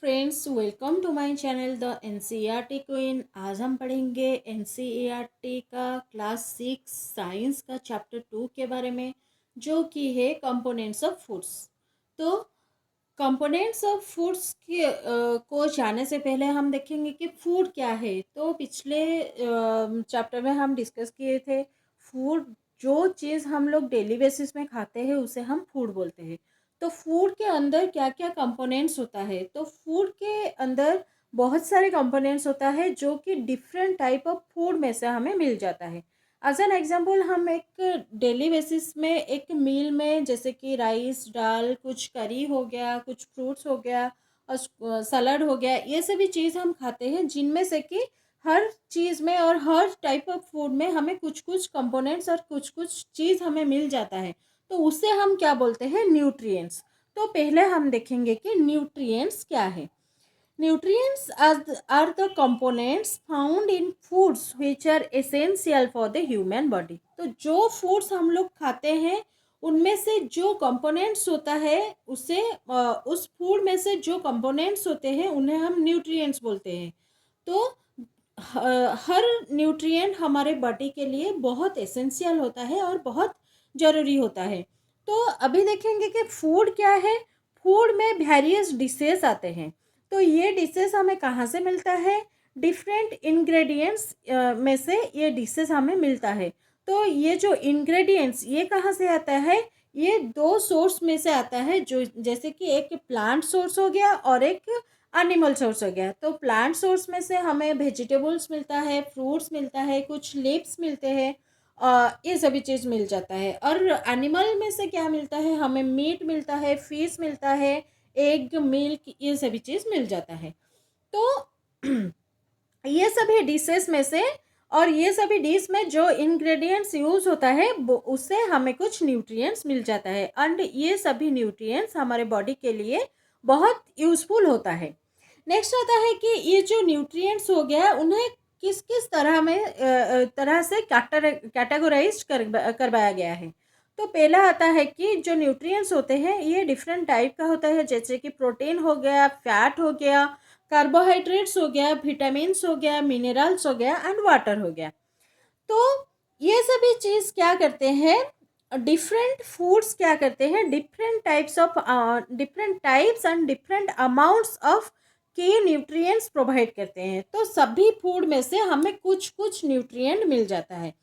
Friends, welcome to my channel the NCERT queen. आज हम पढ़ेंगे एनसीईआरटी का क्लास 6 साइंस का चैप्टर 2 के बारे में, जो कि है कंपोनेंट्स ऑफ फूड्स। तो कंपोनेंट्स ऑफ फूड्स को जानने से पहले हम देखेंगे कि फूड क्या है। तो पिछले चैप्टर में हम डिस्कस किए थे फूड, जो चीज़ हम लोग डेली बेसिस में खाते हैं उसे हम फूड बोलते हैं। तो फूड के अंदर क्या क्या कंपोनेंट्स होता है, तो फूड के अंदर बहुत सारे कंपोनेंट्स होता है जो कि डिफरेंट टाइप ऑफ फूड में से हमें मिल जाता है। एज एन एग्जाम्पल, हम एक डेली बेसिस में एक मील में जैसे कि राइस दाल, कुछ करी हो गया, कुछ फ्रूट्स हो गया और सलाद हो गया, ये सभी चीज़ हम खाते हैं, जिनमें से कि हर चीज़ में और हर टाइप ऑफ फूड में हमें कुछ कुछ कंपोनेंट्स और कुछ कुछ चीज़ हमें मिल जाता है। तो उसे हम क्या बोलते हैं? न्यूट्रिएंट्स। तो पहले हम देखेंगे कि न्यूट्रिएंट्स क्या है। Nutrients are the components found in foods which are essential for the human body। तो जो फूड्स हम लोग खाते हैं उनमें से जो कंपोनेंट्स होता है उसे उस फूड में से जो कंपोनेंट्स होते हैं उन्हें हम न्यूट्रिएंट्स बोलते हैं। तो हर न्यूट्रिएंट हमारे बॉडी के लिए बहुत एसेंशियल होता है और बहुत ज़रूरी होता है। तो अभी देखेंगे कि फूड क्या है। फूड में वेरियस डिशेस आते हैं। तो ये डिशेस हमें कहाँ से मिलता है? डिफरेंट इंग्रेडिएंट्स में से ये डिशेस हमें मिलता है। तो ये जो इंग्रेडिएंट्स ये कहाँ से आता है? ये दो सोर्स में से आता है, जो जैसे कि एक प्लांट सोर्स हो गया और एक एनिमल सोर्स हो गया। तो प्लांट सोर्स में से हमें वेजिटेबल्स मिलता है, फ्रूट्स मिलता है, कुछ लीव्स मिलते हैं, ये सभी चीज़ मिल जाता है। और एनिमल में से क्या मिलता है? हमें मीट मिलता है, फिश मिलता है, एग, मिल्क, ये सभी चीज़ मिल जाता है। तो ये सभी डिशेस में से और ये सभी डिश में जो इंग्रेडिएंट्स यूज़ होता है वो उससे हमें कुछ न्यूट्रिएंट्स मिल जाता है, एंड ये सभी न्यूट्रिएंट्स हमारे बॉडी के लिए बहुत यूज़फुल होता है। नेक्स्ट आता है कि ये जो न्यूट्रिएंट्स हो गया उन्हें किस किस तरह में तरह से कैटेगराइज करवाया गया है। तो पहला आता है कि जो न्यूट्रिएंट्स होते हैं ये डिफरेंट टाइप का होता है, जैसे कि प्रोटीन हो गया, फैट हो गया, कार्बोहाइड्रेट्स हो गया, विटामिन्स हो गया, मिनरल्स हो गया एंड वाटर हो गया। तो ये सभी चीज़ क्या करते हैं? डिफरेंट फूड्स क्या करते हैं? Different types and different amounts of के न्यूट्रिएंट्स प्रोवाइड करते हैं। तो सभी फूड में से हमें कुछ कुछ न्यूट्रिएंट मिल जाता है।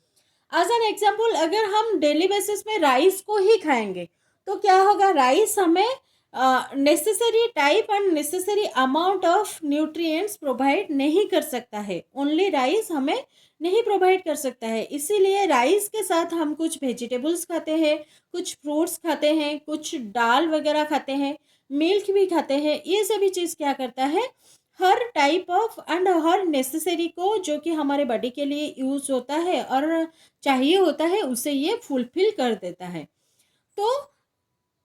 एज एन एग्जाम्पल, अगर हम डेली बेसिस में राइस को ही खाएंगे तो क्या होगा? राइस हमें necessary type and necessary amount of nutrients provide नहीं कर सकता है। ओनली राइस हमें नहीं प्रोवाइड कर सकता है, इसीलिए राइस के साथ हम कुछ वेजिटेबल्स खाते हैं, कुछ फ्रूट्स खाते हैं, कुछ दाल वगैरह खाते हैं, मिल्क भी खाते हैं। ये सभी चीज़ क्या करता है? हर टाइप ऑफ एंड हर नेसेसरी को जो कि हमारे बॉडी के लिए यूज़ होता है और चाहिए होता है उसे ये फुलफिल कर देता है। तो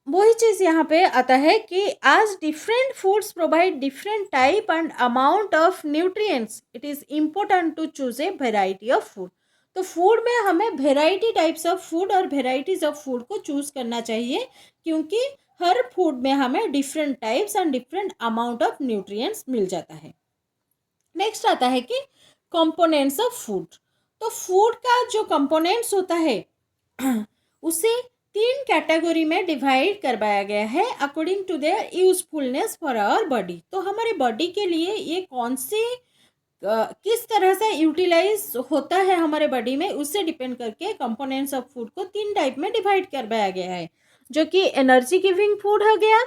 वही चीज़ यहाँ पे आता है कि आज different foods provide different type and amount of nutrients, it is important to choose a variety of food. तो फूड में हमें वेराइटी टाइप्स ऑफ फूड और वेराइटीज़ ऑफ फूड को चूज़ करना चाहिए, क्योंकि हर फूड में हमें different types and different amount of nutrients मिल जाता है। नेक्स्ट आता है कि कंपोनेंट्स ऑफ फूड। तो फूड का जो कंपोनेंट्स होता है उसे तीन कैटेगरी में डिवाइड करवाया गया है according to their usefulness for our body. तो हमारे बॉडी के लिए ये कौन सी किस तरह से यूटिलाइज होता है हमारे बॉडी में, उससे डिपेंड करके कंपोनेंट्स ऑफ फूड को तीन टाइप में डिवाइड करवाया गया है, जो कि एनर्जी गिविंग फूड हो गया,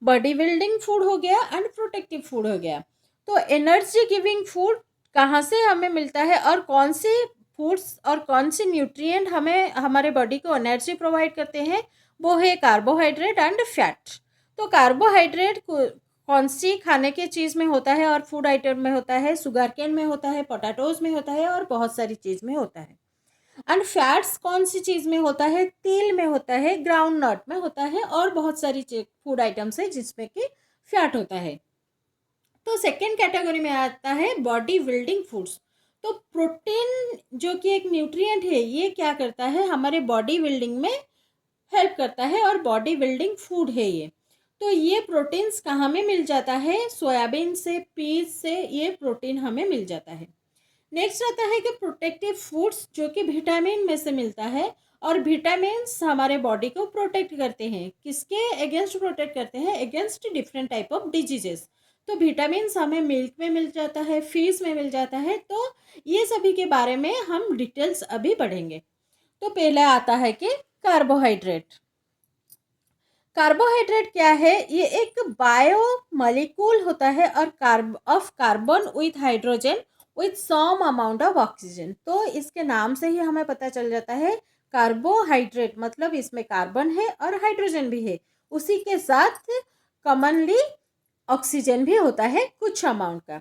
बॉडी बिल्डिंग फूड हो गया एंड प्रोटेक्टिव फूड हो गया। तो एनर्जी गिविंग फूड कहाँ से हमें मिलता है और कौन सी फूड्स और कौन सी न्यूट्रिएंट हमें हमारे बॉडी को एनर्जी प्रोवाइड करते हैं? वो है कार्बोहाइड्रेट एंड फैट। तो कार्बोहाइड्रेट कौन सी खाने के चीज़ में होता है और फूड आइटम में होता है? शुगर केन में होता है, पोटैटोज़ में होता है और बहुत सारी चीज़ में होता है। एंड फैट्स कौन सी चीज़ में होता है? तेल में होता है, ग्राउंड नट में होता है और बहुत सारी फूड आइटम्स है जिसमें कि फैट होता है। तो सेकेंड कैटेगरी में आता है बॉडी बिल्डिंग फूड्स। तो प्रोटीन जो कि एक न्यूट्रिएंट है, ये क्या करता है? हमारे बॉडी बिल्डिंग में हेल्प करता है और बॉडी बिल्डिंग फूड है ये। तो ये प्रोटीन्स कहाँ में मिल जाता है? सोयाबीन से, पीज से ये प्रोटीन हमें मिल जाता है। नेक्स्ट आता है कि प्रोटेक्टिव फूड्स, जो कि विटामिन में से मिलता है, और विटामिन्स हमारे बॉडी को प्रोटेक्ट करते हैं। किसके अगेंस्ट प्रोटेक्ट करते हैं? Against different type of diseases. तो विटामिन्स हमें मिल्क में मिल जाता है, फिश में मिल जाता है। तो ये सभी के बारे में हम डिटेल्स अभी पढ़ेंगे। तो पहले आता है कि कार्बोहाइड्रेट। कार्बोहाइड्रेट क्या है? ये एक बायो मॉलिक्यूल होता है और carbon with hydrogen with some amount of oxygen. तो इसके नाम से ही हमें पता चल जाता है कार्बोहाइड्रेट मतलब इसमें कार्बन है और हाइड्रोजन भी है, उसी के साथ कॉमनली ऑक्सीजन भी होता है कुछ अमाउंट का।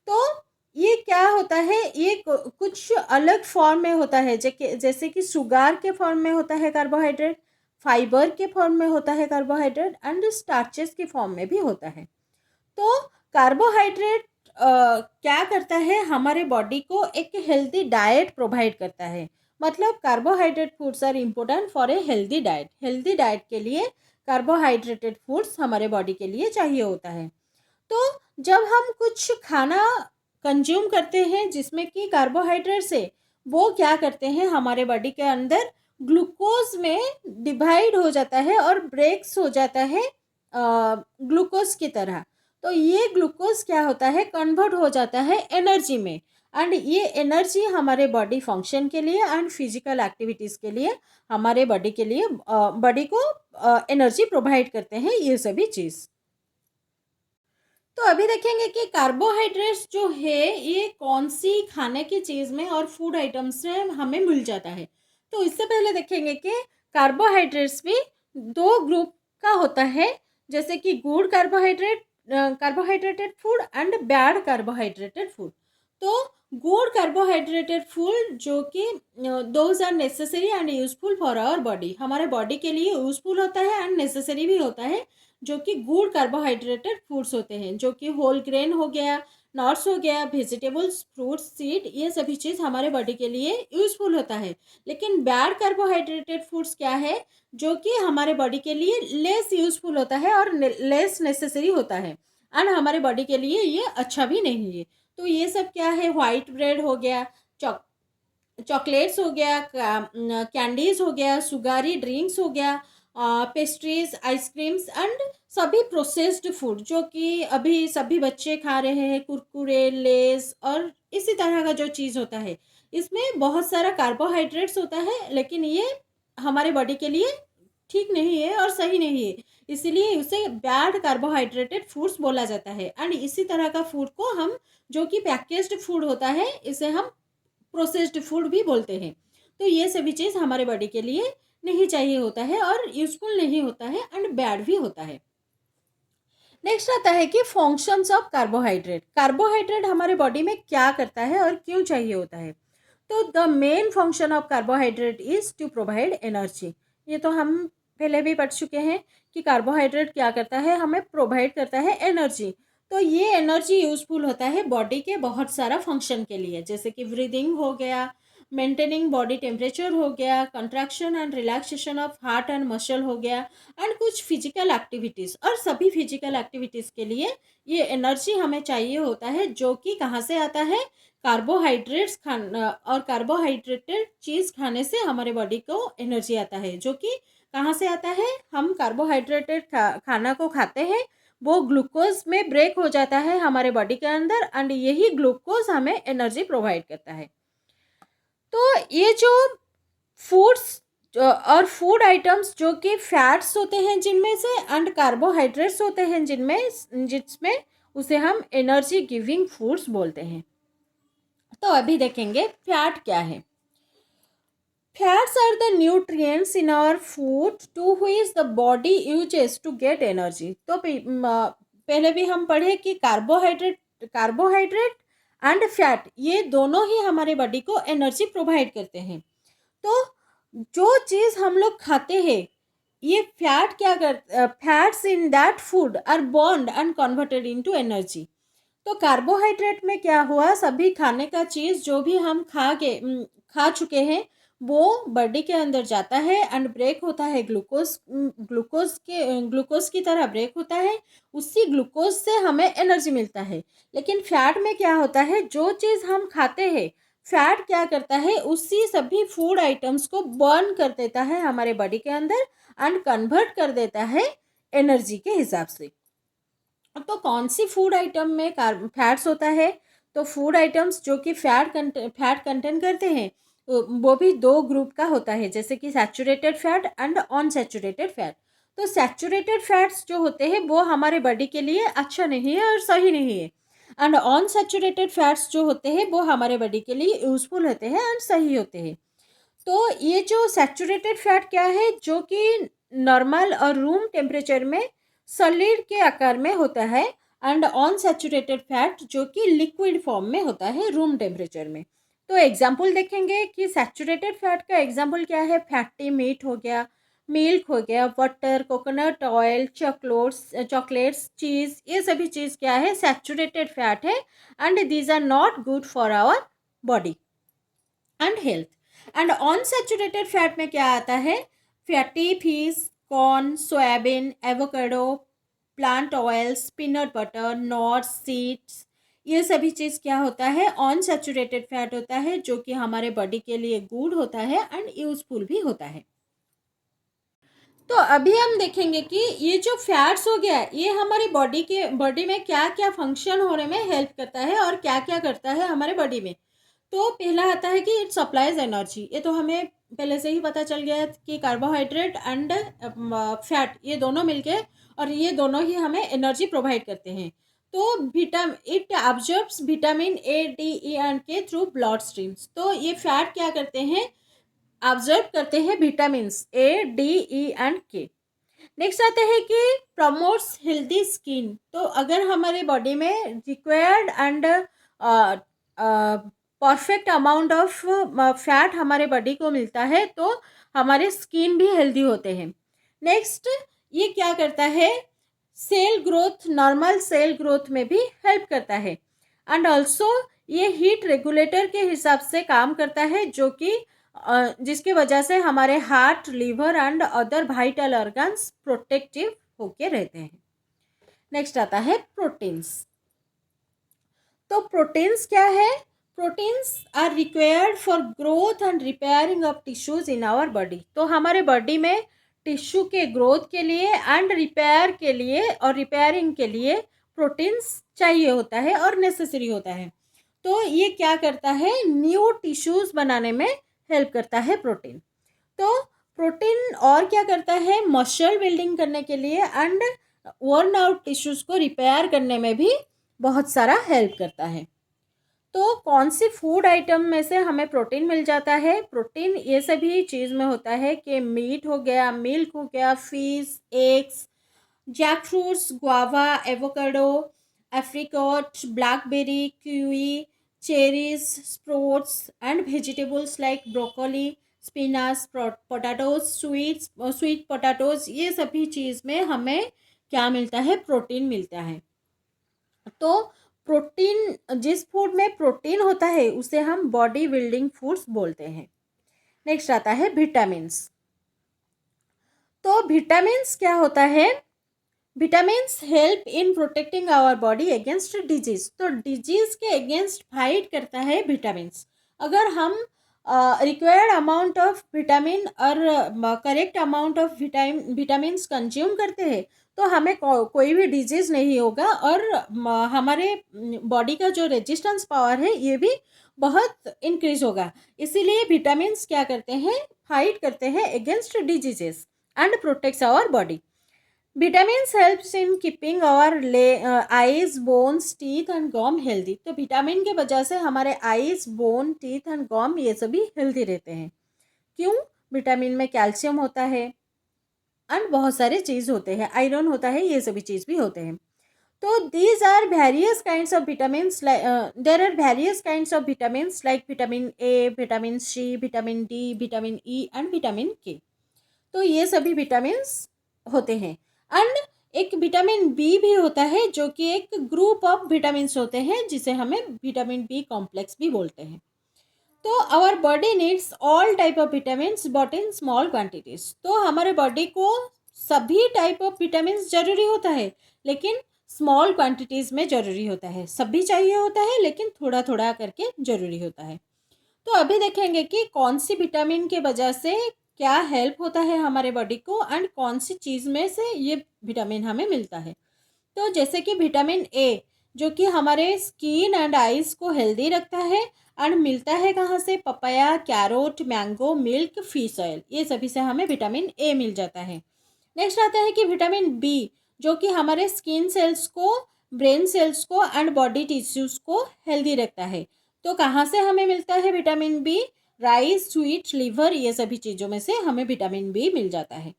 तो ये क्या होता है? ये कुछ अलग फॉर्म में होता है, जैसे कि शुगर के फॉर्म में होता है कार्बोहाइड्रेट, फाइबर के फॉर्म में होता है कार्बोहाइड्रेट, एंड स्टार्चेस के फॉर्म में भी होता है। तो कार्बोहाइड्रेट क्या करता है? हमारे बॉडी को एक हेल्दी डाइट प्रोवाइड करता है। मतलब carbohydrate foods are important for a healthy diet. Healthy diet के लिए कार्बोहाइड्रेटेड फूड्स हमारे बॉडी के लिए चाहिए होता है। तो जब हम कुछ खाना कंज्यूम करते हैं जिसमें कि कार्बोहाइड्रेट्स है, वो क्या करते हैं? हमारे बॉडी के अंदर ग्लूकोज में डिवाइड हो जाता है और ब्रेक्स हो जाता है ग्लूकोज की तरह। तो ये ग्लूकोज क्या होता है? कन्वर्ट हो जाता है एनर्जी में, एंड ये एनर्जी हमारे बॉडी फंक्शन के लिए एंड फिजिकल एक्टिविटीज़ के लिए, हमारे बॉडी के लिए बॉडी को एनर्जी प्रोवाइड करते हैं ये सभी चीज़। तो अभी देखेंगे कि कार्बोहाइड्रेट्स जो है ये कौन सी खाने की चीज़ में और फूड आइटम्स में हमें मिल जाता है। तो इससे पहले देखेंगे कि कार्बोहाइड्रेट्स भी दो ग्रुप का होता है, जैसे कि good carbohydrated food and bad carbohydrated food. तो गुड कार्बोहाइड्रेटेड फूड जो कि those are necessary and useful for our body, हमारे बॉडी के लिए यूजफुल होता है एंड नेसेसरी भी होता है, जो कि गुड कार्बोहाइड्रेटेड फूड्स होते हैं, जो कि होल ग्रेन हो गया, नट्स हो गया, वेजिटेबल्स, फ्रूट्स, सीड, ये सभी चीज़ हमारे बॉडी के लिए यूजफुल होता है। लेकिन बैड कार्बोहाइड्रेटेड फूड्स क्या है? जो कि हमारे बॉडी के लिए लेस यूजफुल होता है और लेस नेसेसरी होता है, एंड हमारे बॉडी के लिए ये अच्छा भी नहीं है। तो ये सब क्या है? वाइट ब्रेड हो गया, चॉकलेट्स हो गया, कैंडीज हो गया, सुगारी ड्रिंक्स हो गया, पेस्ट्रीज, आइसक्रीम्स, एंड सभी प्रोसेस्ड फूड जो कि अभी सभी बच्चे खा रहे हैं, कुरकुरे, लेस और इसी तरह का जो चीज़ होता है, इसमें बहुत सारा कार्बोहाइड्रेट्स होता है, लेकिन ये हमारे बॉडी के लिए ठीक नहीं है और सही नहीं है, इसीलिए उसे बैड कार्बोहाइड्रेटेड फूड्स बोला जाता है। एंड इसी तरह का फूड को हम, जो कि पैकेज्ड फूड होता है, इसे हम प्रोसेस्ड फूड भी बोलते हैं। तो ये सभी चीज़ हमारे बॉडी के लिए नहीं चाहिए होता है और यूजफुल नहीं होता है एंड बैड भी होता है। नेक्स्ट आता है कि फंक्शंस ऑफ कार्बोहाइड्रेट। कार्बोहाइड्रेट हमारे बॉडी में क्या करता है और क्यों चाहिए होता है? तो the main function of carbohydrate is to provide energy. ये तो हम पहले भी पढ़ चुके हैं कि कार्बोहाइड्रेट क्या करता है? हमें प्रोवाइड करता है एनर्जी। तो ये एनर्जी यूजफुल होता है बॉडी के बहुत सारा फंक्शन के लिए, जैसे कि ब्रीदिंग हो गया, मेंटेनिंग बॉडी टेम्परेचर हो गया, contraction and relaxation of heart and muscle हो गया, एंड कुछ फिजिकल एक्टिविटीज़। और सभी फिजिकल एक्टिविटीज़ के लिए ये एनर्जी हमें चाहिए होता है, जो कि कहाँ से आता है? कार्बोहाइड्रेट्स खाना, और कार्बोहाइड्रेटेड चीज़ खाने से हमारे बॉडी को एनर्जी आता है, जो कि कहाँ से आता है? हम कार्बोहाइड्रेटेड खाना को खाते हैं, वो ग्लूकोज में ब्रेक हो जाता है हमारे बॉडी के अंदर, एंड यही ग्लूकोज हमें एनर्जी प्रोवाइड करता है। तो ये जो फूड्स और फूड आइटम्स जो कि फैट्स होते हैं जिनमें से, एंड कार्बोहाइड्रेट्स होते हैं जिसमें उसे हम एनर्जी गिविंग फूड्स बोलते हैं। तो अभी देखेंगे फैट क्या है। Fats are the nutrients in our food to which the body uses to get energy. तो पहले भी हम पढ़े कि कार्बोहाइड्रेट एंड फैट ये दोनों ही हमारे बॉडी को एनर्जी प्रोवाइड करते हैं। तो जो चीज़ हम लोग खाते हैं, ये फैट क्या fats in that food are bond and converted into energy. तो कार्बोहाइड्रेट में क्या हुआ? सभी खाने का चीज़ जो भी हम खा चुके हैं, वो बॉडी के अंदर जाता है एंड ब्रेक होता है ग्लूकोज की तरह ब्रेक होता है। उसी ग्लूकोज से हमें एनर्जी मिलता है। लेकिन फैट में क्या होता है, जो चीज़ हम खाते हैं फैट क्या करता है, उसी सभी फूड आइटम्स को बर्न कर देता है हमारे बॉडी के अंदर एंड कन्वर्ट कर देता है एनर्जी के हिसाब से। तो कौन सी फूड आइटम में फैट्स होता है, तो फूड आइटम्स जो कि फैट कंटेन करते हैं वो भी दो ग्रुप का होता है, जैसे कि saturated fat and unsaturated fat. तो सैचुरेटेड फैट्स जो होते हैं वो हमारे बॉडी के लिए अच्छा नहीं है और सही नहीं है, एंड अनसैचुरेटेड फैट्स जो होते हैं वो हमारे बॉडी के लिए यूजफुल होते हैं एंड सही होते हैं। तो ये जो सैचुरेटेड फैट क्या है, जो कि नॉर्मल और रूम टेम्परेचर में सॉलिड के आकार में होता है, एंड अनसैचुरेटेड फैट जो कि लिक्विड फॉर्म में होता है रूम टेम्परेचर में। तो एग्जाम्पल देखेंगे कि सैचुरेटेड फैट का एग्जाम्पल क्या है, फैटी मीट हो गया, मिल्क हो गया, butter, coconut oil, chocolates, cheese, ये सभी चीज़ क्या है, सैचुरेटेड फैट है and these are not good for our body and health. And unsaturated fat में क्या आता है, fatty fish, corn, soybean, avocado, plant oils, peanut butter, nuts, seeds, ये सभी चीज़ क्या होता है, अनसैचुरेटेड फैट होता है, जो कि हमारे बॉडी के लिए गुड होता है एंड यूजफुल भी होता है। तो अभी हम देखेंगे कि ये जो फैट्स हो गया ये हमारी बॉडी में क्या क्या फंक्शन होने में हेल्प करता है और क्या क्या करता है हमारे बॉडी में। तो पहला आता है कि इट सप्लाइज एनर्जी। ये तो हमें पहले से ही पता चल गया है कि कार्बोहाइड्रेट एंड फैट ये दोनों मिलके और ये दोनों ही हमें एनर्जी प्रोवाइड करते हैं। तो it absorbs vitamin A, D, E and के थ्रू ब्लड स्ट्रीम्स। तो ये फैट क्या करते हैं, ऑब्जर्व करते हैं vitamin A, D, E and के। नेक्स्ट आते हैं कि प्रमोट्स हेल्दी स्किन। तो अगर हमारे बॉडी में required and perfect amount of fat हमारे बॉडी को मिलता है तो हमारे स्किन भी हेल्दी होते हैं। नेक्स्ट ये क्या करता है, cell growth, normal cell growth में भी हेल्प करता है एंड ऑल्सो ये हीट रेगुलेटर के हिसाब से काम करता है, जो कि जिसकी वजह से हमारे heart, liver and other vital organs protective होके रहते हैं। नेक्स्ट आता है प्रोटीन्स। तो प्रोटीन्स क्या है, proteins are required for growth and repairing of tissues in our body. तो हमारे बॉडी में टिश्यू के ग्रोथ के लिए एंड रिपेयर के लिए और रिपेयरिंग के लिए प्रोटीन्स चाहिए होता है और नेसेसरी होता है। तो ये क्या करता है, न्यू टिश्यूज बनाने में हेल्प करता है प्रोटीन। तो प्रोटीन और क्या करता है, मसल बिल्डिंग करने के लिए एंड वर्न आउट टिश्यूज को रिपेयर करने में भी बहुत सारा हेल्प करता है। तो कौन सी फूड आइटम में से हमें प्रोटीन मिल जाता है, प्रोटीन ये सभी चीज़ में होता है कि मीट हो गया, मिल्क हो गया, fish, eggs, jack fruits, guava, avocado, apricot, blackberry, kiwi, cherries, sprouts and vegetables like broccoli, spinach, potatoes, sweet potatoes, ये सभी चीज़ में हमें क्या मिलता है, प्रोटीन मिलता है। तो प्रोटीन, जिस फूड में प्रोटीन होता है उसे हम बॉडी बिल्डिंग फूड्स बोलते हैं। नेक्स्ट आता है विटामिन्स। तो विटामिन्स क्या होता है, vitamins help in protecting our body against disease. तो डिजीज के अगेंस्ट फाइट करता है विटामिन्स। अगर हम रिक्वायर्ड अमाउंट ऑफ विटामिन और correct amount of vitamins consume करते हैं तो हमें कोई भी डिजीज़ नहीं होगा और हमारे बॉडी का जो रेजिस्टेंस पावर है ये भी बहुत इंक्रीज होगा। इसीलिए विटामिन्स क्या करते हैं, फाइट करते हैं against diseases and protects our body. Vitamins helps in keeping our eyes, bones, teeth and gum healthy. तो विटामिन के वजह से हमारे eyes, bone, teeth and gum ये सभी हेल्दी रहते हैं। क्यों, विटामिन में कैल्शियम होता है एंड बहुत सारे चीज़ होते हैं, आयरन होता है, ये सभी चीज़ भी होते हैं। तो these are various kinds of vitamins like there are various kinds of vitamins like vitamin A, vitamin C, vitamin D, vitamin E and vitamin K। तो ये सभी विटामिन्स होते हैं एंड एक विटामिन बी भी होता है जो कि एक ग्रुप ऑफ विटामिन्स होते हैं जिसे हमें विटामिन बी कॉम्प्लेक्स भी बोलते हैं। तो our body needs all type of vitamins but in small quantities. तो हमारे बॉडी को सभी टाइप ऑफ विटामिन्स जरूरी होता है, लेकिन स्मॉल क्वांटिटीज में जरूरी होता है। सभी चाहिए होता है लेकिन थोड़ा थोड़ा करके जरूरी होता है। तो अभी देखेंगे कि कौन सी विटामिन के वजह से क्या हेल्प होता है हमारे बॉडी को, एंड कौन सी चीज़ में से ये विटामिन हमें मिलता है। तो जैसे कि विटामिन ए, जो कि हमारे स्किन एंड आईज को हेल्दी रखता है, एंड मिलता है कहाँ से? Papaya, carrot, mango, milk, fish oil, ये सभी से हमें विटामिन ए मिल जाता है। नेक्स्ट आता है कि विटामिन बी, जो कि हमारे स्किन सेल्स को, ब्रेन सेल्स को एंड बॉडी टिश्यूज को हेल्दी रखता है। तो कहाँ से हमें मिलता है vitamin B? Rice, sweet, liver, ये सभी चीज़ों में से हमें विटामिन बी मिल जाता है।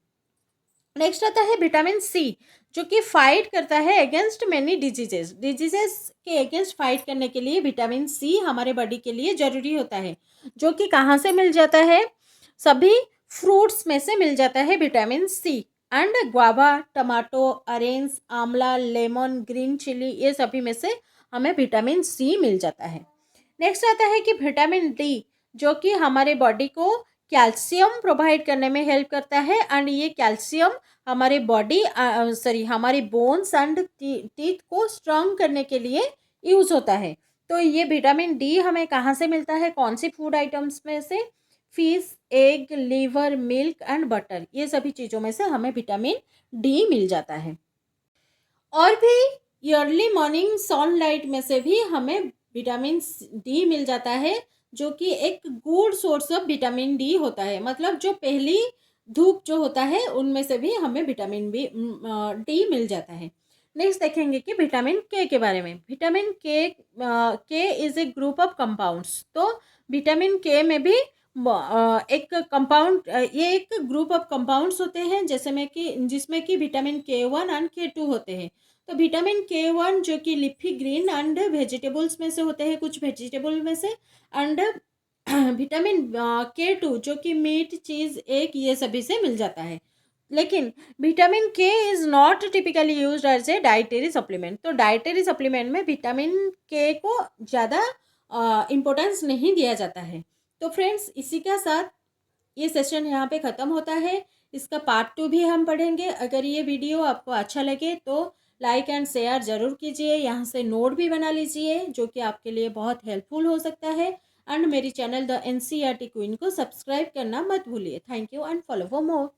नेक्स्ट आता है विटामिन सी, जो कि फाइट करता है अगेंस्ट मेनी डिजीजेस। डिजीजेस के अगेंस्ट फाइट करने के लिए विटामिन सी हमारे बॉडी के लिए जरूरी होता है। जो कि कहाँ से मिल जाता है? सभी फ्रूट्स में से मिल जाता है vitamin C. And guava, tomato, orange, आंवला, लेमन, ग्रीन चिली, ये सभी में से हमें विटामिन सी मिल जाता है। नेक्स्ट आता है कि विटामिन डी, जो कि हमारे बॉडी को कैल्शियम प्रोवाइड करने में हेल्प करता है, एंड ये कैल्शियम हमारे बॉडी हमारे बोन्स एंड टीथ को स्ट्रांग करने के लिए यूज़ होता है। तो ये विटामिन डी हमें कहाँ से मिलता है? कौन सी फूड आइटम्स में से? Fish, egg, liver, milk and butter, ये सभी चीज़ों में से हमें विटामिन डी मिल जाता है। और भी अर्ली मॉर्निंग सनलाइट में से भी हमें विटामिन डी मिल जाता है, जो कि एक good source of vitamin D होता है। मतलब जो पहली धूप जो होता है उनमें से भी हमें विटामिन डी मिल जाता है। नेक्स्ट देखेंगे कि विटामिन के बारे में। विटामिन के is a group of compounds. तो विटामिन के में भी एक कंपाउंड, ये एक ग्रुप ऑफ कंपाउंड्स होते हैं, जैसे में कि जिसमें कि विटामिन के 1 एंड के 2 होते हैं। तो विटामिन के 1 जो कि लिफी ग्रीन एंड वेजिटेबल्स में से होते हैं, कुछ वेजिटेबल में से, एंड विटामिन के 2 जो कि मीट, चीज़, एग, ये सभी से मिल जाता है। लेकिन vitamin K is not typically used as a dietary supplement. तो डाइटरी सप्लीमेंट में विटामिन के को ज़्यादा इम्पोर्टेंस नहीं दिया जाता है। तो फ्रेंड्स, इसी के साथ ये सेशन यहाँ पे ख़त्म होता है। इसका पार्ट 2 भी हम पढ़ेंगे। अगर ये वीडियो आपको अच्छा लगे तो लाइक एंड शेयर ज़रूर कीजिए। यहाँ से नोट भी बना लीजिए, जो कि आपके लिए बहुत हेल्पफुल हो सकता है। एंड मेरी चैनल द NCERT क्वीन को सब्सक्राइब करना मत भूलिए। Thank you and follow for more.